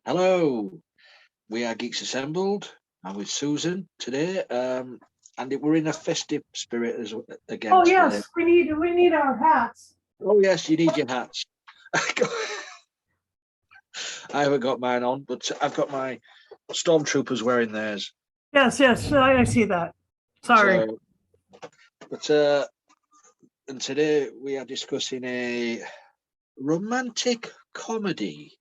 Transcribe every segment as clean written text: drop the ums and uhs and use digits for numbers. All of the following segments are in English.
Hello, we are Geeks Assembled. I'm with Susan today, we're in a festive spirit again Oh today. yes, we need our hats. Oh yes, you need your hats. I haven't got mine on, but I've got my stormtroopers wearing theirs. Yes, I see that. Sorry. So, but and today we are discussing a romantic comedy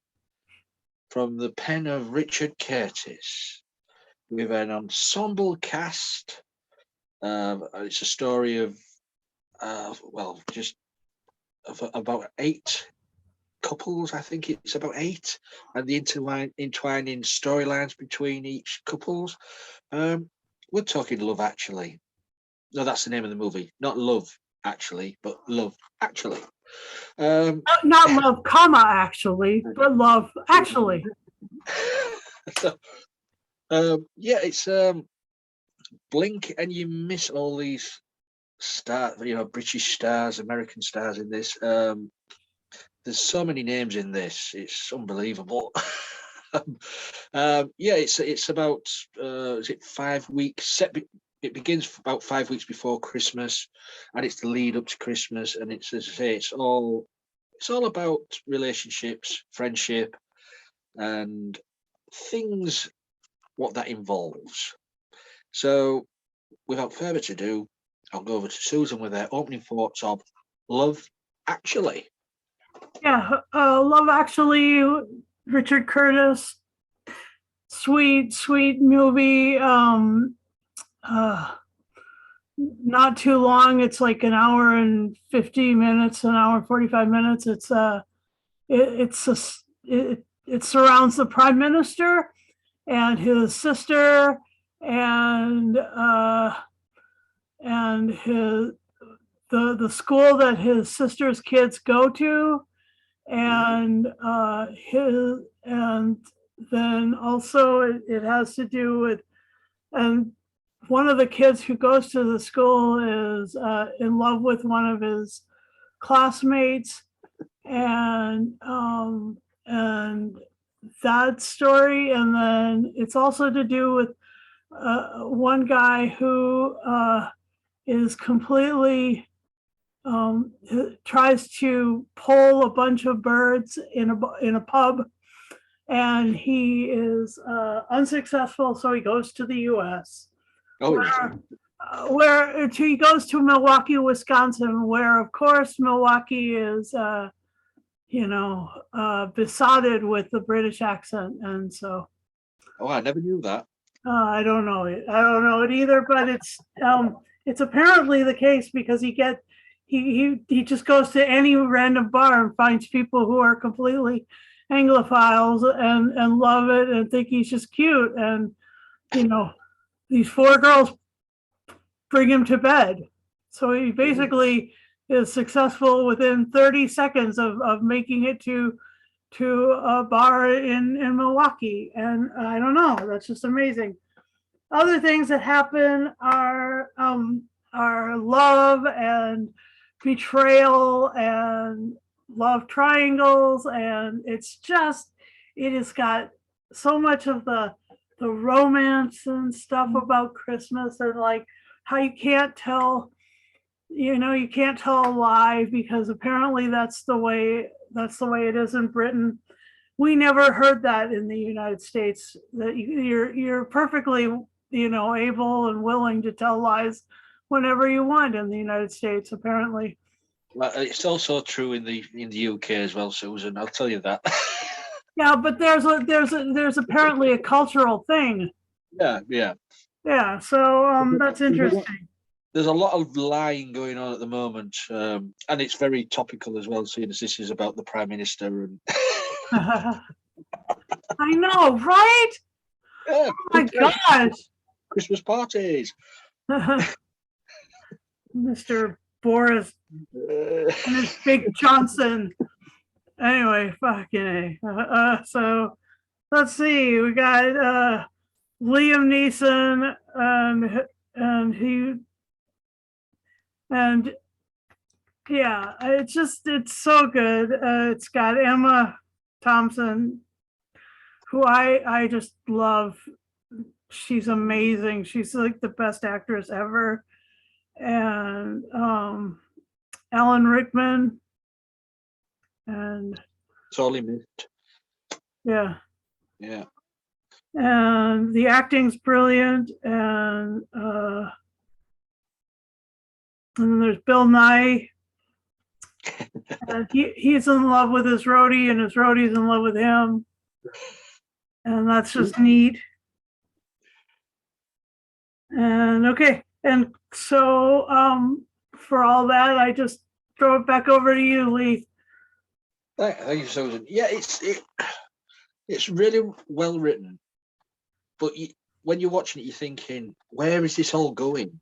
from the pen of Richard Curtis with an ensemble cast. It's a story of just about 8 couples. I think it's about 8, and the entwining storylines between each couples. We're talking Love Actually. No, that's the name of the movie. Not Love Actually, but Love Actually. Not love, comma actually, but love actually. So, it's blink and you miss all these British stars, American stars in this. There's so many names in this; it's unbelievable. It's about is it 5 weeks? It begins about 5 weeks before Christmas, and it's the lead up to Christmas. And it's, as I say, it's all about relationships, friendship, and things what that involves. So, without further ado, I'll go over to Susan with her opening thoughts of Love Actually. Yeah, Love Actually, Richard Curtis, sweet movie. Not too long. It's like an hour and 50 minutes, an hour and 45 minutes. It surrounds the prime minister and his sister and his the school that his sister's kids go to, and then also it has to do with, and one of the kids who goes to the school is in love with one of his classmates, and that story. And then it's also to do with one guy who is completely tries to pull a bunch of birds in a pub, and he is unsuccessful. So he goes to the U.S. Where he goes to Milwaukee, Wisconsin, where of course Milwaukee is besotted with the British accent, and so. Oh, I never knew that. I don't know it. I don't know it either, but it's apparently the case, because he just goes to any random bar and finds people who are completely Anglophiles and love it and think he's just cute, and these 4 girls bring him to bed. So he basically is successful within 30 seconds of making it to a bar in Milwaukee. And I don't know, that's just amazing. Other things that happen are love and betrayal and love triangles, and it has got so much of the romance and stuff about Christmas, and like how you can't tell a lie, because apparently that's the way it is in Britain. We never heard that in the United States, that you're perfectly able and willing to tell lies whenever you want in the United States, apparently. Well, it's also true in the UK as well, Susan. I'll tell you that. Yeah, but there's apparently a cultural thing. Yeah. So that's interesting. There's a lot of lying going on at the moment, and it's very topical as well, seeing as this is about the Prime Minister. And I know, right? yeah, oh my gosh. Christmas parties. Mr. Boris and his big Johnson. Anyway, fucking A. So let's see. We got Liam Neeson, and yeah, it's so good. It's got Emma Thompson, who I just love. She's amazing. She's like the best actress ever. And Alan Rickman. And Sorely missed. yeah. Yeah. And the acting's brilliant. And then there's Bill Nye. And he's in love with his roadie, and his roadie's in love with him. And that's just neat. And okay. And so for all that, I just throw it back over to you, Lee. Thank you, Susan. Yeah, it's really well written, but when you're watching it, you're thinking, where is this all going?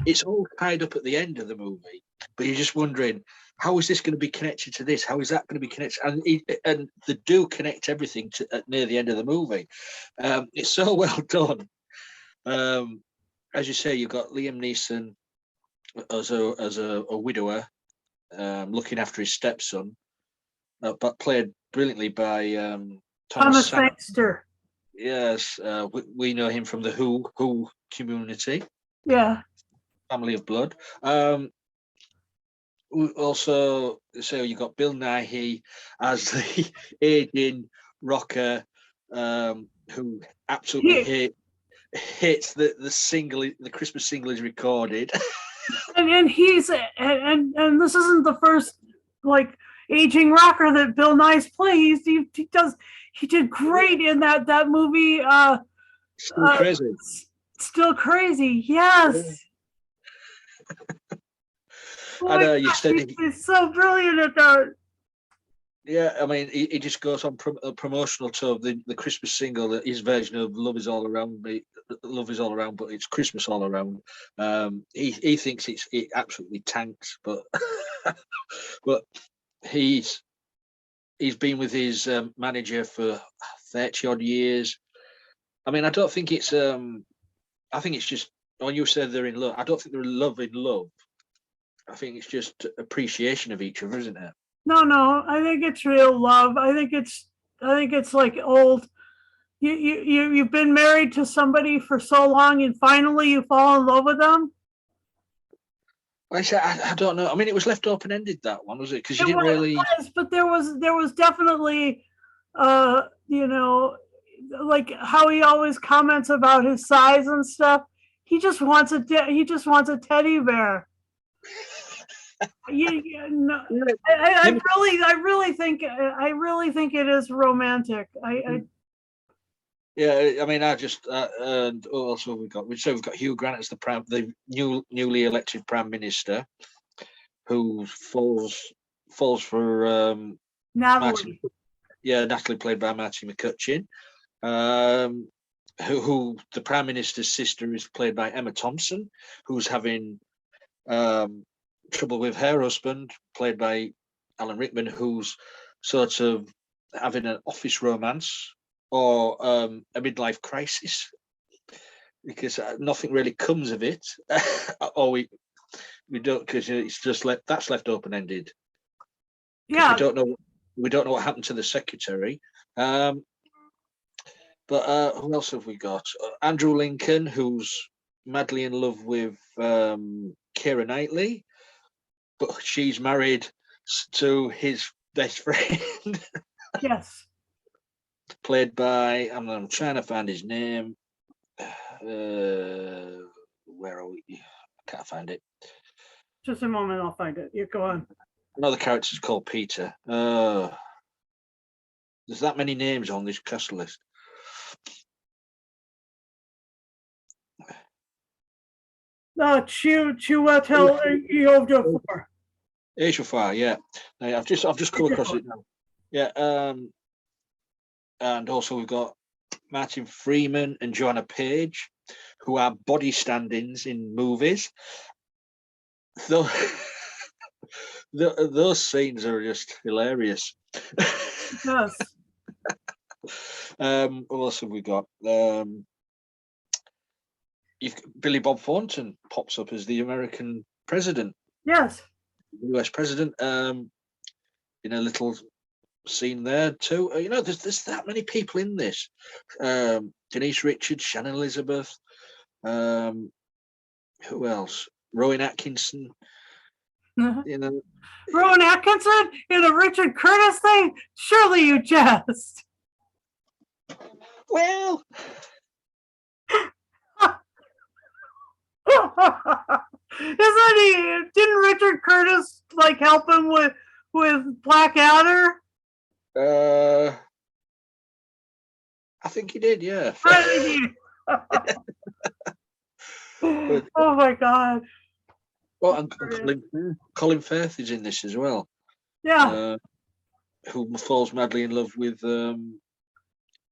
It's all tied up at the end of the movie, but you're just wondering, how is this going to be connected to this? How is that going to be connected? And they do connect everything to near the end of the movie. It's so well done. As you say, you've got Liam Neeson as a widower, looking after his stepson, but played brilliantly by Thomas Sangster. Yes, we know him from the Who community. Yeah. Family of Blood. Also, so you got Bill Nighy as the aging rocker, who absolutely hates the Christmas single is recorded. and he's and this isn't the first like aging rocker that Bill Nye's plays. He did great in that movie. Still Crazy. Still Crazy. Yes. I know you said he's so brilliant at that. Yeah, I mean, he just goes on a promotional tour of the Christmas single, his version of "Love Is All Around Me." Love is all around, but it's Christmas all around. He thinks it absolutely tanks, but but he's been with his manager for 30 odd years. I mean, I don't think it's I think it's just when you said they're in love. I don't think they're in love. I think it's just appreciation of each other, isn't it? No, I think it's real love. I think it's like old. You've been married to somebody for so long, and finally you fall in love with them. I don't know. I mean, it was left open ended, that one, was it? Because you didn't really. But there was definitely, like how he always comments about his size and stuff. He just wants a teddy bear. I really think it is romantic. Yeah, I mean, and also we've got Hugh Grant as the newly elected prime minister, who falls for Natalie. Natalie, played by Marty McCutcheon. Who the prime minister's sister is played by Emma Thompson, who's having trouble with her husband, played by Alan Rickman, who's sort of having an office romance or a midlife crisis, because nothing really comes of it, or we don't, because it's just that's left open ended. Yeah, we don't know what happened to the secretary. But who else have we got? Andrew Lincoln, who's madly in love with Keira Knightley, but she's married to his best friend. Yes. Played by, I'm trying to find his name. Where are we? I can't find it. Just a moment, I'll find it. You go on. Another character's called Peter. There's that many names on this cast list. Chiwetel Ejiofor. Ejiofor, yeah. I've just come across it now. Yeah. And also we've got Martin Freeman and Joanna Page, who are body stand-ins in movies. So those scenes are just hilarious. Yes. What else have we got? Billy Bob Thornton pops up as the American president. Yes. US president. In a little seen there too. There's that many people in this. Denise Richards, Shannon Elizabeth. Who else? Rowan Atkinson. Rowan Atkinson in a Richard Curtis thing? Surely you jest. Well, didn't Richard Curtis like help him with Blackadder? I think he did, yeah. Oh my God. Well, and Colin Firth is in this as well. Yeah. Who falls madly in love with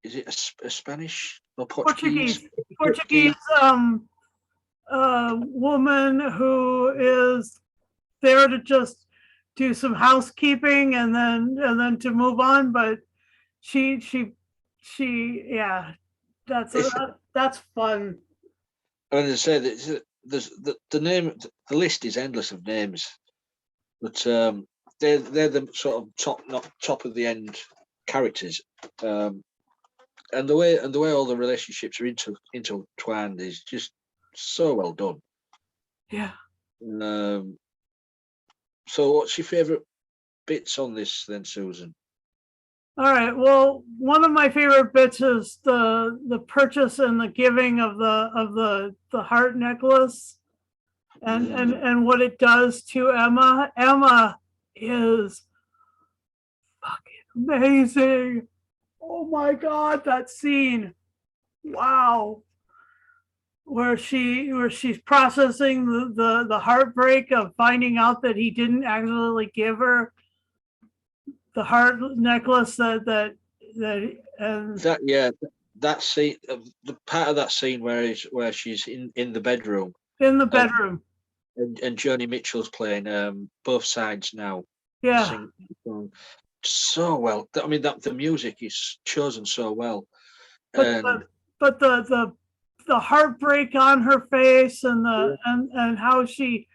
is it a Spanish or Portuguese? Portuguese woman who is there to just do some housekeeping and then to move on, but she yeah, that's fun. And I say that the list is endless of names, but they're the sort of top of the end characters, and the way all the relationships are intertwined is just so well done. Yeah. So, what's your favourite bits on this then, Susan? All right. Well, one of my favorite bits is the purchase and the giving of the heart necklace, and what it does to Emma. Emma is fucking amazing. Oh my God, that scene! Wow, where she's processing the heartbreak of finding out that he didn't actually give her the heart necklace that scene, the part of that scene where she's in the bedroom and Joni Mitchell's playing Both Sides Now. Yeah. So well. I mean, the music is chosen so well. But the heartbreak on her face and and how she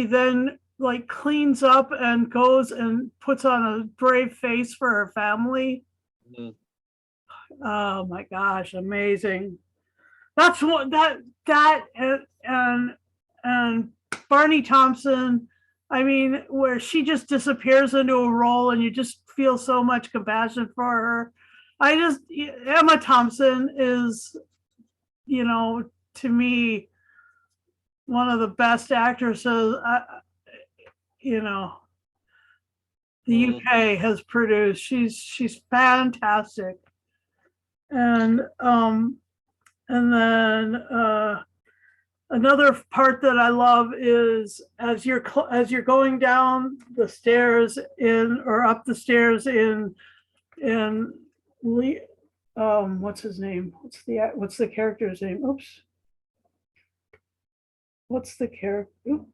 then like cleans up and goes and puts on a brave face for her family. Mm-hmm. Oh my gosh, amazing. That's what that and Barney Thompson, I mean, where she just disappears into a role and you just feel so much compassion for her. Emma Thompson is, to me, one of the best actresses, the UK has produced. She's fantastic. And then another part that I love is as you're going down the stairs up the stairs in what's his name? What's the character's name? Oops. What's the character?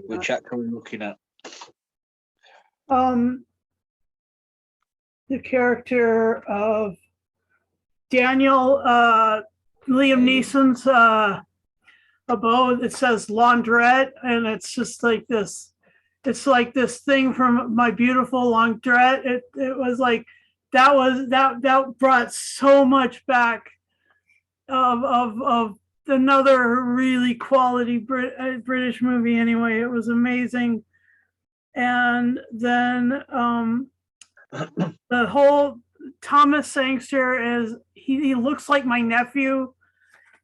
Which actor are we looking at? The character of Daniel, Liam Neeson's abode. It says laundrette, and it's just like this. It's like this thing from My Beautiful Laundrette. It was like that brought so much back of another really quality British movie. Anyway, it was amazing. And then the whole Thomas Sangster is he looks like my nephew.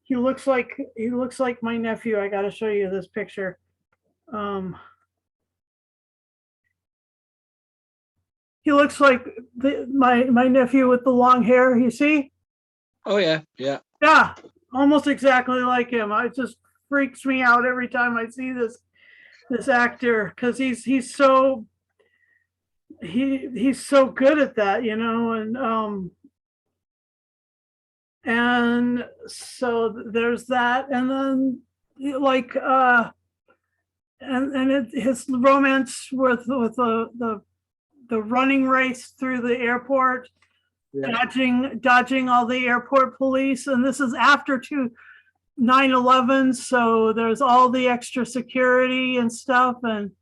He looks like my nephew. I got to show you this picture. He looks like my nephew with the long hair. You see? Oh yeah. Yeah, almost exactly like him. It just freaks me out every time I see this actor because he's so good at that, and so there's that, and then like his romance with the running race through the airport. Yeah. Dodging all the airport police, and this is after 9/11, so there's all the extra security and stuff, and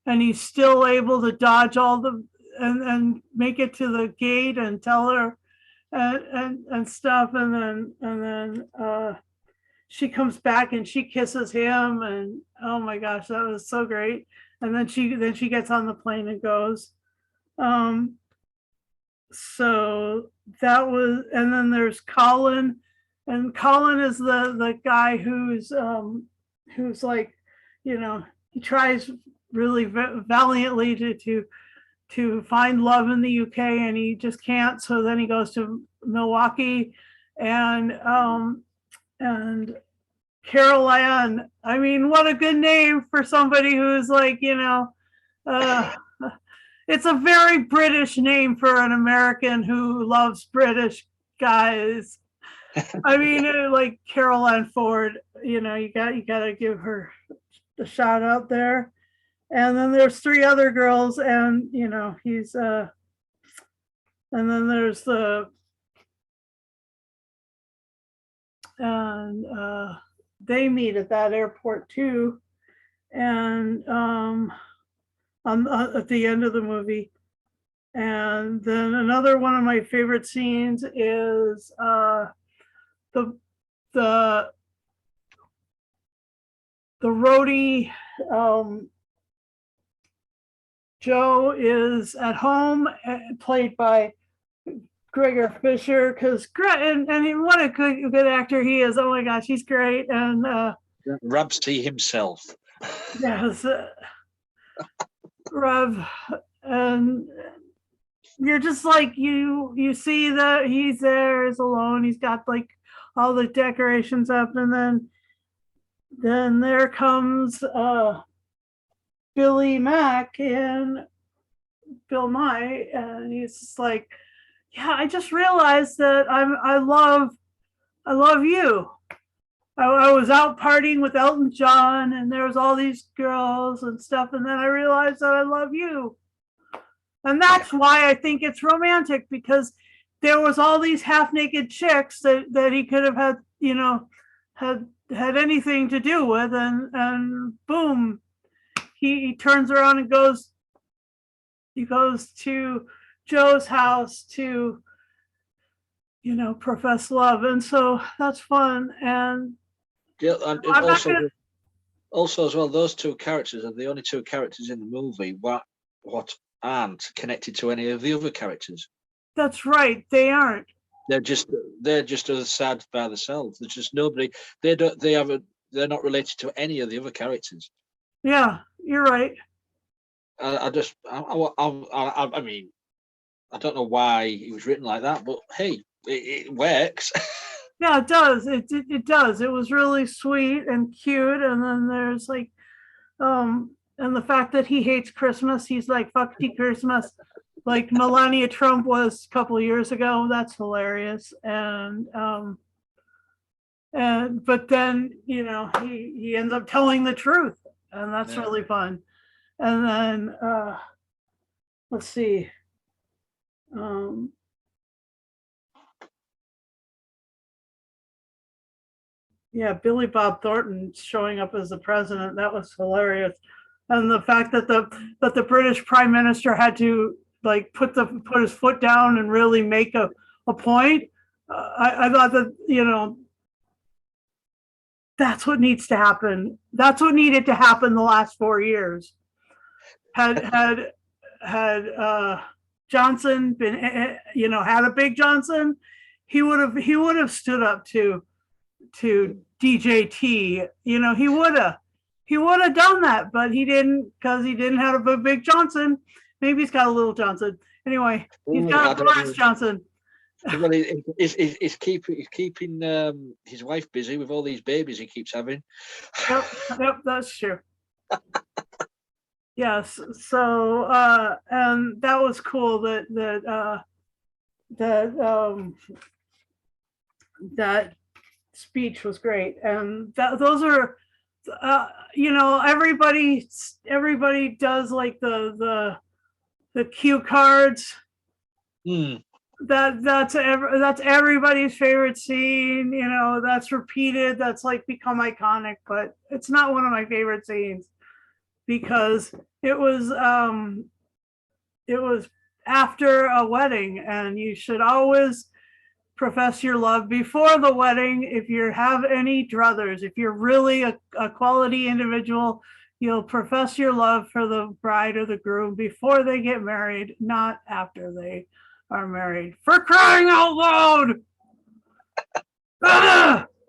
and he's still able to dodge all the and make it to the gate and tell her and stuff, and then she comes back and she kisses him, and oh my gosh, that was so great. And then she gets on the plane and goes. So that was, and then there's Colin, and Colin is the guy who's like, he tries really valiantly to find love in the UK, and he just can't. So then he goes to Milwaukee, and Carol Ann. I mean, what a good name for somebody who's like, it's a very British name for an American who loves British guys. I mean, like Carol Ann Ford, you got to give her the shout out there. And then there's 3 other girls, and he's and then there's they meet at that airport too, and at the end of the movie. And then another one of my favorite scenes is the roadie. Joe is at home, played by Gregor Fisher, because and what a good actor he is. Oh my gosh, he's great. And Rabsy himself. Yes, Rev, and you're just like, you see that he's there, he's alone, he's got like all the decorations up, and then there comes Billy Mack and Bill Nye, and he's just like, yeah, I just realized that I love you. I was out partying with Elton John, and there was all these girls and stuff, and then I realized that I love you. And that's why I think it's romantic, because there was all these half-naked chicks that he could have had, had anything to do with, and boom, he turns around and goes to Joe's house to, profess love. And so that's fun. And yeah, and also as well, those 2 characters are the only 2 characters in the movie what aren't connected to any of the other characters. That's right, they aren't. They're just as sad by themselves. There's just nobody. They're not related to any of the other characters. Yeah, you're right. I mean, I don't know why it was written like that, but hey, it works. Yeah, it does. It does. It was really sweet and cute. And then there's like, and the fact that he hates Christmas. He's like, fuck Christmas, like Melania Trump was a couple of years ago. That's hilarious. And but then he ends up telling the truth, and that's really fun. And then let's see. Yeah, Billy Bob Thornton showing up as the president, that was hilarious. And the fact that the British Prime Minister had to like put his foot down and really make a point. I thought that, that's what needs to happen. That's what needed to happen the last 4 years. Had Johnson been, had a big Johnson, he would have stood up to DJT. He would have done that, but he didn't, because he didn't have a big Johnson. Maybe he's got a little Johnson. Anyway, he's got a Boris Johnson. Well, he's keeping his wife busy with all these babies he keeps having. Yep, that's true. Yes. So and that was cool that speech was great. And those are everybody does like the cue cards. That's everybody's favorite scene. That's repeated, that's like become iconic, but it's not one of my favorite scenes, because it was after a wedding, and you should always profess your love before the wedding. If you have any druthers, if you're really a quality individual, you'll profess your love for the bride or the groom before they get married, not after they are married. For crying out loud!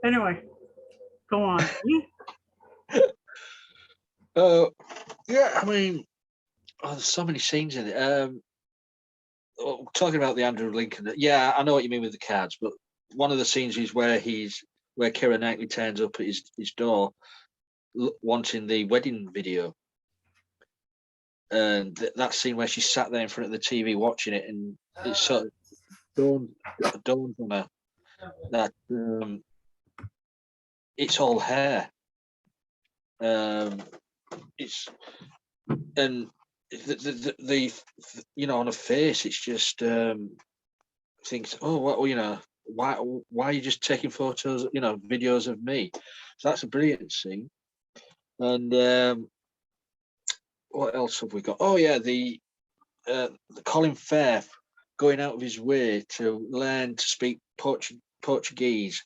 Anyway, go on. Yeah, I mean, there's so many scenes in it. Talking about the Andrew Lincoln, yeah, I know what you mean with the cards, but one of the scenes is where Keira Knightley turns up at his door wanting the wedding video. And that scene where she sat there in front of the TV watching it, and it sort of dawned on her that it's all hair. It's and the on her face, it's just thinks, oh, well, why are you just taking photos, videos of me? So that's a brilliant scene. And what else have we got? Oh yeah, the Colin Firth going out of his way to learn to speak Portuguese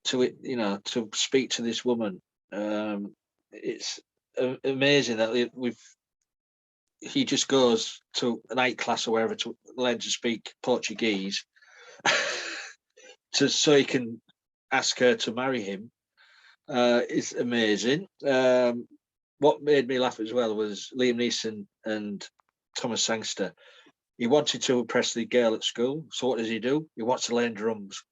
to it, to speak to this woman. It's amazing that he just goes to a night class or wherever to learn to speak Portuguese, so he can ask her to marry him. It's amazing. What made me laugh as well was Liam Neeson and Thomas Sangster. He wanted to impress the girl at school, so what does he do? He wants to learn drums.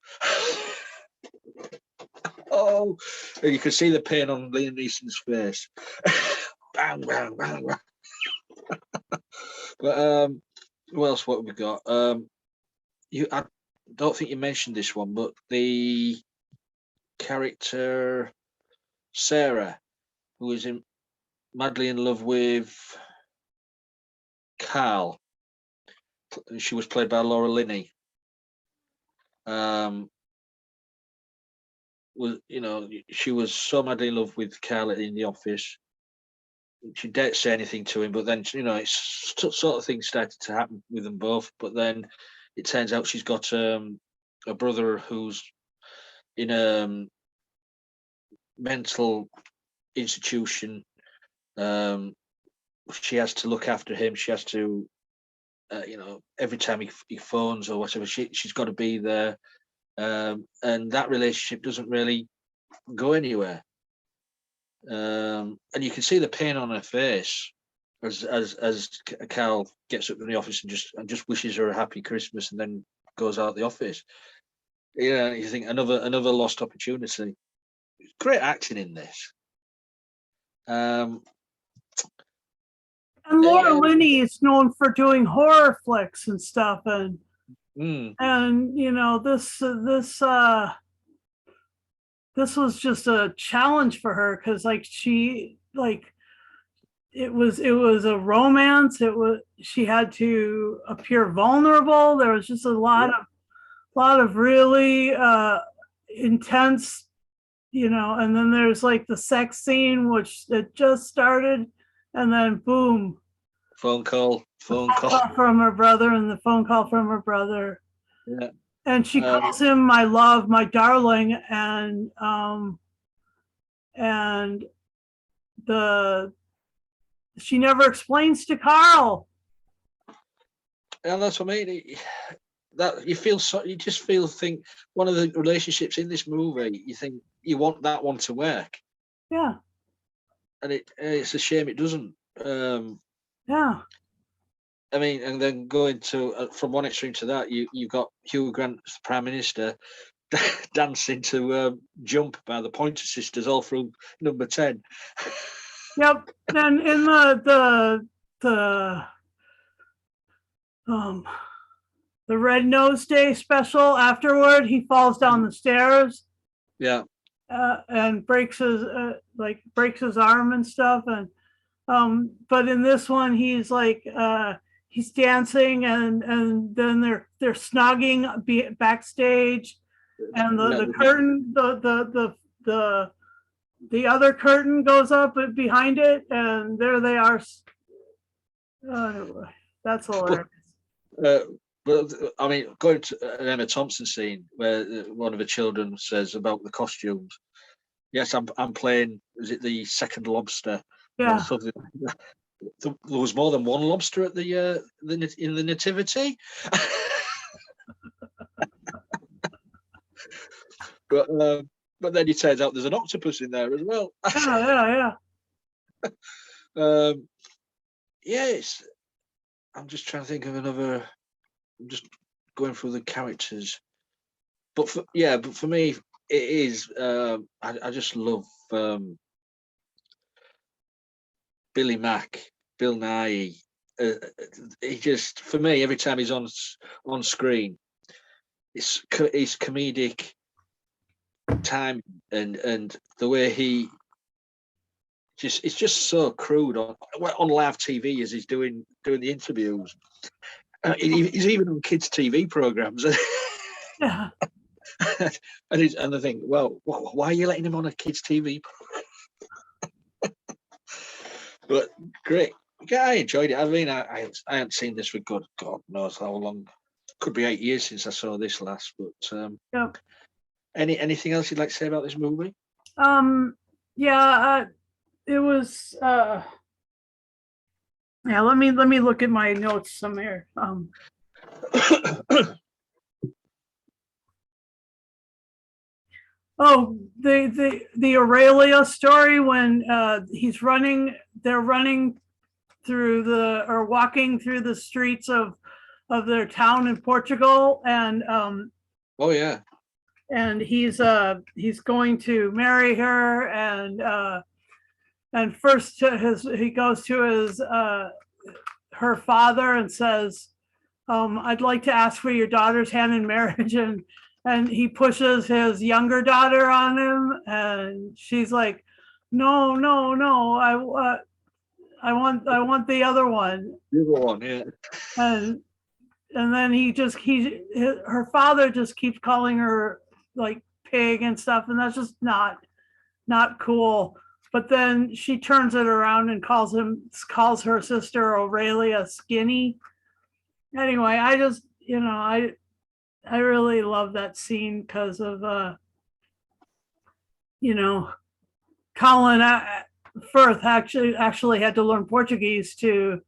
Oh, you can see the pain on Liam Neeson's face. Bang, bang, bang, bang. But who else? What have we got? I don't think you mentioned this one, but the character Sarah, who is madly in love with Carl. She was played by Laura Linney. She was so madly in love with Carl in the office. She didn't say anything to him, but then it's sort of things started to happen with them both. But then it turns out she's got a brother who's in a mental institution. She has to look after him. She has to, every time he phones or whatever, she's got to be there. And that relationship doesn't really go anywhere. And you can see the pain on her face as Carl gets up in the office and just wishes her a happy Christmas and then goes out the office. You think another lost opportunity. Great acting in this. And Laura Linney is known for doing horror flicks and stuff, and this was just a challenge for her because it was a romance. She had to appear vulnerable. There was just a lot of really intense, and then there's like the sex scene which it just started, and then boom, phone call from her brother, and the phone call from her brother. Yeah. And she calls him my love, my darling, and she never explains to Carl. And that's what I mean. That you just think one of the relationships in this movie, you think you want that one to work. Yeah. And it's a shame it doesn't. Yeah. I mean, and then going to from one extreme to that, you've got Hugh Grant, the Prime Minister, dancing to "Jump" by the Pointer Sisters all through number 10. Yep. And in the Red Nose Day special, afterward, he falls down the stairs. Yeah. And breaks his arm and stuff, and but in this one he's he's dancing, and then they're snogging backstage, and the curtain, the the other curtain goes up behind it, and there they are. That's hilarious. But I mean, going to an Emma Thompson scene where one of the children says about the costumes. Yes, I'm playing. Is it the second lobster? Yeah. Or something. There was more than one lobster at in the nativity. But then it turns out there's an octopus in there as well. Yeah. Yes, I'm just trying to think of another. I'm just going through the characters, but for me, it is. I just love Billy Mack, Bill Nye. He just, for me, every time he's on screen, it's comedic time and the way he it's just so crude on live TV as he's doing the interviews. He's even on kids' TV programs. Yeah. and I think, well, why are you letting him on a kids' TV? But great. Yeah, I enjoyed it. I mean, I hadn't seen this for God knows how long. Could be 8 years since I saw this last. But Yep. anything else you'd like to say about this movie? Yeah. It was. Yeah. Let me look at my notes somewhere. Oh, the Aurelia story when they're running through walking through the streets of their town in Portugal, and oh yeah, and he's going to marry her, and first he goes to his her father and says, I'd like to ask for your daughter's hand in marriage, and he pushes his younger daughter on him, and she's like, no, I want the other one. The other one, yeah. And then her father just keeps calling her like pig and stuff, and that's just not cool. But then she turns it around and calls her sister Aurelia skinny. Anyway, I just, I really love that scene because of Colin Firth actually had to learn Portuguese to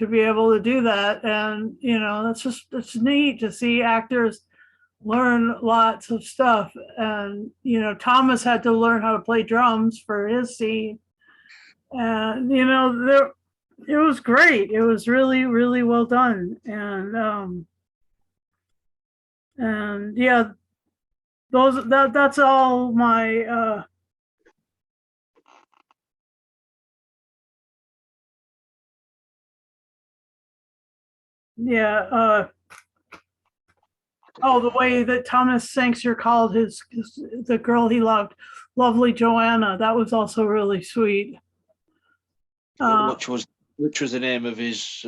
be able to do that, and it's neat to see actors learn lots of stuff. And Thomas had to learn how to play drums for his scene, and it was great. It was really, really well done, and yeah, that's all my the way that Thomas Sangster called the girl he loved, Lovely Joanna. That was also really sweet. Which was the name of his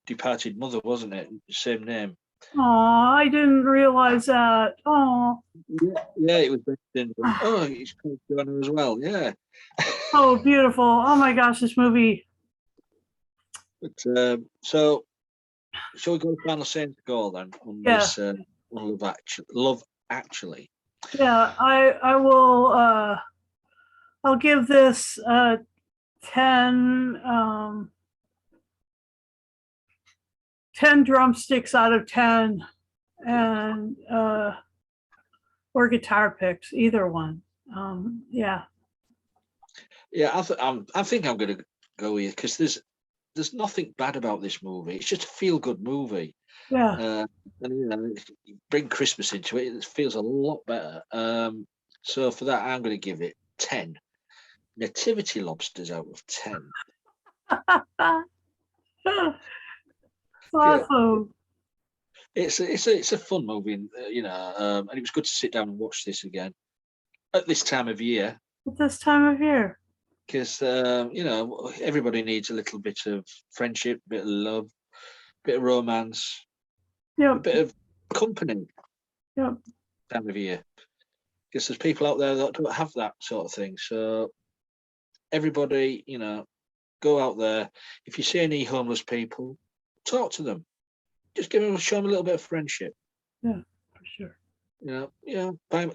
departed mother, wasn't it? Same name. Oh, I didn't realize that. Oh. Yeah, it was based in. Oh, he's called Joanna as well. Yeah. Oh, beautiful! Oh my gosh, this movie. But so, shall we go to final scene to go then on this Love Actually? Yeah, I will. I'll give this 10 drumsticks out of 10, and or guitar picks, either one. Yeah. I think I'm going to go with, because there's nothing bad about this movie. It's just a feel-good movie. Yeah. And bring Christmas into it. It feels a lot better. So for that, I'm going to give it 10 nativity lobsters out of 10. Awesome. It's a fun movie, and it was good to sit down and watch this again at this time of year. At this time of year, because everybody needs a little bit of friendship, a bit of love, a bit of romance, a bit of company. Yep. Time of year. because there's people out there that don't have that sort of thing. So everybody, go out there. If you see any homeless people, talk to them. Just show them a little bit of friendship. Yeah, for sure. Buy him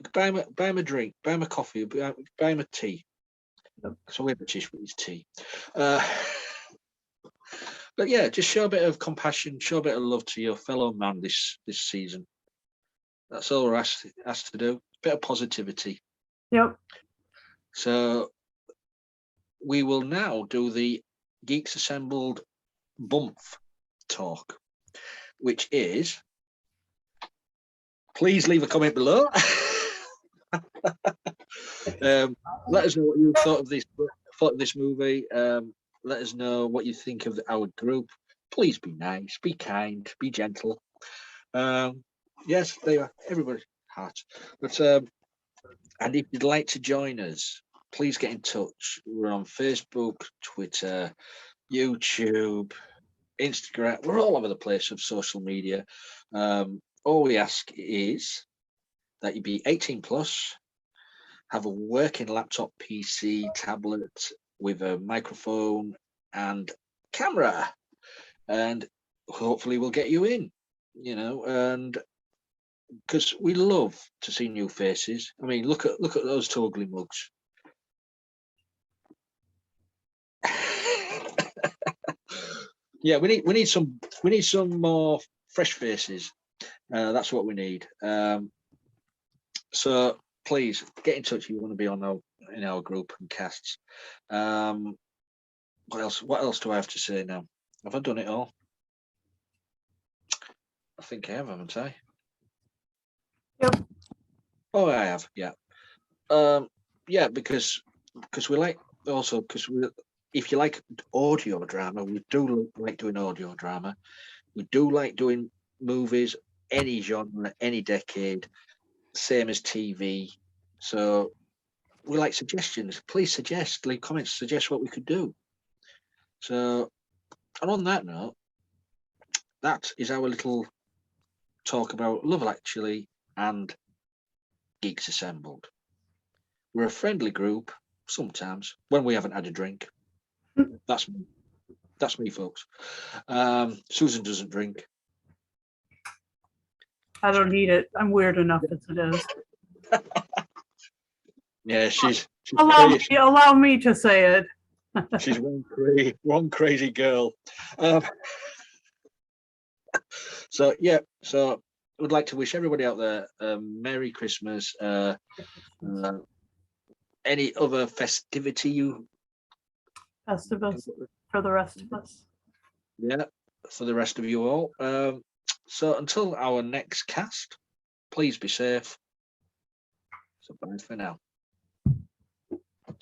a drink, buy him a coffee, buy him a tea. Yep. So we're British, but it's tea. But yeah, just show a bit of compassion, show a bit of love to your fellow man this season. That's all we're asked to do. A bit of positivity. Yep. So we will now do the Geeks Assembled bump talk, which is, please leave a comment below. Let us know what you thought of this movie. Let us know what you think of our group. Please be nice, be kind, be gentle. Yes, they are everybody's heart. But and if you'd like to join us, please get in touch. We're on Facebook, Twitter, YouTube, Instagram. We're all over the place of social media. All we ask is that you be 18 plus, have a working laptop, PC, tablet with a microphone and camera, and hopefully we'll get you in, and because we love to see new faces. I mean, look at those two ugly mugs. Yeah, we need some more fresh faces. That's what we need. So please get in touch if you want to be in our group and casts. What else do I have to say now? Have I done it all? I think I have, haven't I? Yep. Oh, I have. Yeah. Yeah, because we like also if you like audio drama, we do like doing audio drama. We do like doing movies, any genre, any decade, same as TV. So we like suggestions. Please leave comments, suggest what we could do. So, and on that note, that is our little talk about Love Actually and Geeks Assembled. We're a friendly group sometimes when we haven't had a drink. That's me, folks. Susan doesn't drink. I don't need it. I'm weird enough as it is. Yeah, she's allow me to say it. She's one crazy girl. So I would like to wish everybody out there Merry Christmas. Any other festivity Festivus for the rest of us. Yeah, for the rest of you all. So until our next cast, please be safe. So bye for now.